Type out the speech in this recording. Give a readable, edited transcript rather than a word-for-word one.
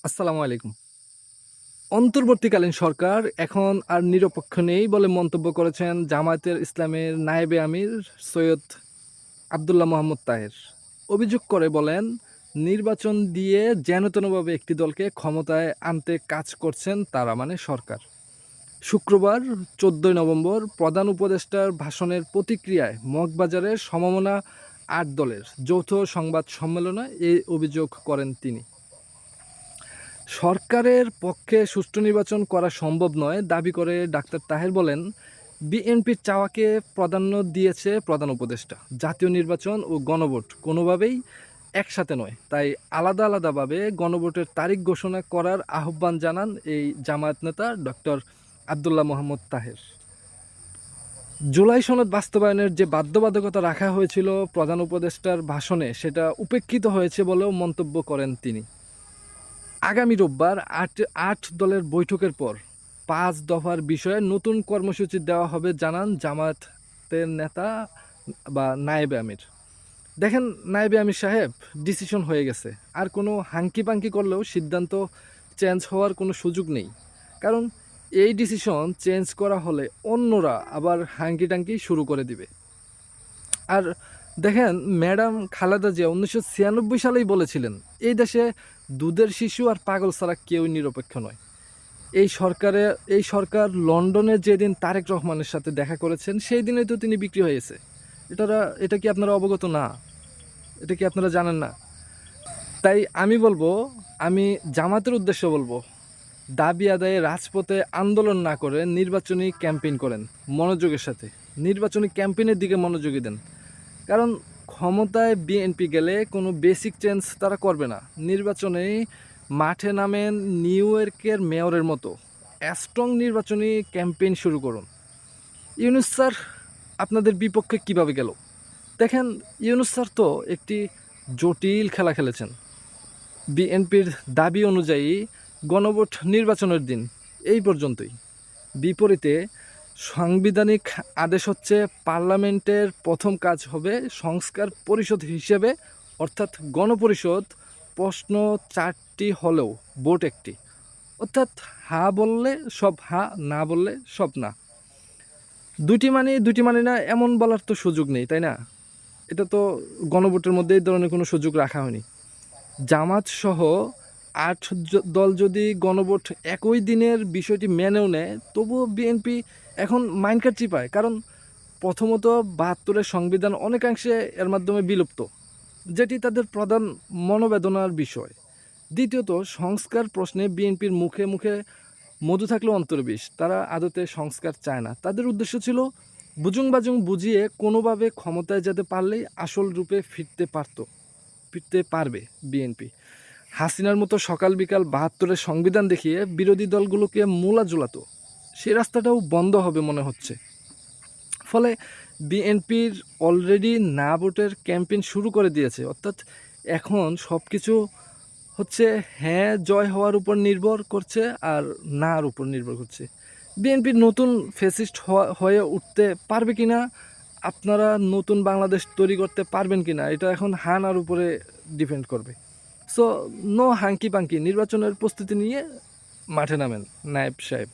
আসসালামু আলাইকুম। অন্তর্বর্তীকালীন সরকার এখন আর নিরপেক্ষ নেই বলে মন্তব্য করেছেন জামায়াতের ইসলামের নায়েবে আমির সৈয়দ আব্দুল্লাহ মোহাম্মদ তাহের। অভিযোগ করে বলেন, নির্বাচন দিয়ে যেনতেনভাবে একটি দলকে ক্ষমতায় আনতে কাজ করছেন তারা, মানে সরকার। শুক্রবার ১৪ নভেম্বর প্রধান উপদেষ্টার ভাষণের প্রতিক্রিয়ায় মগবাজারের সমমনা ৮ দলের যৌথ সংবাদ সম্মেলনে এই অভিযোগ করেন তিনি। সরকারের পক্ষে সুষ্ঠু নির্বাচন করা সম্ভব নয় দাবি করে ডাক্তার তাহের বলেন, বিএনপির চাওয়াকে প্রাধান্য দিয়েছে প্রধান উপদেষ্টা। জাতীয় নির্বাচন ও গণভোট কোনোভাবেই একসাথে নয়, তাই আলাদা আলাদাভাবে গণভোটের তারিখ ঘোষণা করার আহ্বান জানান এই জামায়াত নেতা ডক্টর আব্দুল্লাহ মোহাম্মদ তাহের। জুলাই সনদ বাস্তবায়নের যে বাধ্যবাধকতা রাখা হয়েছিল প্রধান উপদেষ্টার ভাষণে, সেটা উপেক্ষিত হয়েছে বলেও মন্তব্য করেন তিনি। আগামী রোববার আট দলের বৈঠকের পর ৫ দফার বিষয়ে নতুন কর্মসূচি দেওয়া হবে জানান জামায়াতের নেতা বা নায়েবে আমির। দেখেন নায়েবে আমির সাহেব, ডিসিশন হয়ে গেছে। আর কোনো হাঙ্কি পাঙ্কি করলেও সিদ্ধান্ত চেঞ্জ হওয়ার কোনো সুযোগ নেই। কারণ এই ডিসিশন চেঞ্জ করা হলে অন্যরা আবার হাঙ্কি টাঙ্কি শুরু করে দিবে। আর দেখেন, ম্যাডাম খালেদা জিয়া ১৯৯৬ সালেই বলেছিলেন, এই দেশে দুধের শিশু আর পাগল ছাড়া কেউই নিরপেক্ষ নয়। এই সরকার লন্ডনে যেদিন তারেক রহমানের সাথে দেখা করেছেন, সেই দিনেই তো তিনি বিক্রি হয়েছে। এটা কি আপনারা অবগত না? এটা কি আপনারা জানেন না? তাই আমি জামাতের উদ্দেশ্য বলবো, দাবি আদায়ে রাজপথে আন্দোলন না করে নির্বাচনী ক্যাম্পেইন করেন মনোযোগের সাথে। নির্বাচনী ক্যাম্পেইনের দিকে মনোযোগী দেন। কারণ ক্ষমতায় বিএনপি গেলে কোনো বেসিক চেঞ্জ তারা করবে না। নির্বাচনে মাঠে নামেন নিউ ইয়র্কের মেয়রের মতো স্ট্রং নির্বাচনী ক্যাম্পেইন শুরু করুন। ইউনূস স্যার আপনাদের বিপক্ষে কিভাবে গেল দেখেন। ইউনূস স্যার তো একটি জটিল খেলা খেলেছেন। বিএনপির দাবি অনুযায়ী গণভোট নির্বাচনের দিন, এই পর্যন্তই। বিপরীতে সাংবিধানিক আদেশ হচ্ছে, পার্লামেন্টের প্রথম কাজ হবে সংস্কার পরিষদ হিসেবে, অর্থাৎ গণপরিষদ। প্রশ্ন ৪টি হলেও ভোট একটি, অর্থাৎ হা বললে সব হা, না বললে সব না। দুটি মানে না এমন বলার তো সুযোগ নেই, তাই না? এটা তো গণভোটের মধ্যে এই ধরনের কোনো সুযোগ রাখা হয়নি। জামাত সহ ৮ দল যদি গণভোট একই দিনের বিষয়টি মেনেও নেয়, তবুও বিএনপি এখন মাইনকাট চিপায়। কারণ প্রথমত ৭২-এর সংবিধান অনেকাংশে এর মাধ্যমে বিলুপ্ত, যেটি তাদের প্রধান মনোবেদনার বিষয়। দ্বিতীয়ত, সংস্কার প্রশ্নে বিএনপির মুখে মুখে মধু থাকলেও অন্তরে বিষ। তারা আদতে সংস্কার চায় না। তাদের উদ্দেশ্য ছিল বুজুং বাজুং বুঝিয়ে কোনোভাবে ক্ষমতায় যেতে পারলেই আসল রূপে ফিরতে পারবে বিএনপি। হাসিনার মতো সকাল বিকাল ৭২-এর সংবিধান দেখিয়ে বিরোধী দলগুলোকে মূলা জুলাতো, সেই রাস্তাটাও বন্ধ হবে মনে হচ্ছে। ফলে বিএনপির অলরেডি না ভোটের ক্যাম্পেইন শুরু করে দিয়েছে। অর্থাৎ এখন সব কিছু হচ্ছে হ্যাঁ জয় হওয়ার উপর নির্ভর করছে আর নার উপর নির্ভর করছে। বিএনপির নতুন ফ্যাসিস্ট হয়ে উঠতে পারবে কিনা, আপনারা নতুন বাংলাদেশ তৈরি করতে পারবেন কিনা, এটা এখন হানার উপরে ডিপেন্ড করবে। সো নো হাঙ্কি পাঙ্কি, নির্বাচনের প্রস্তুতি নিয়ে মাঠে নামেন নায়েব সাহেব।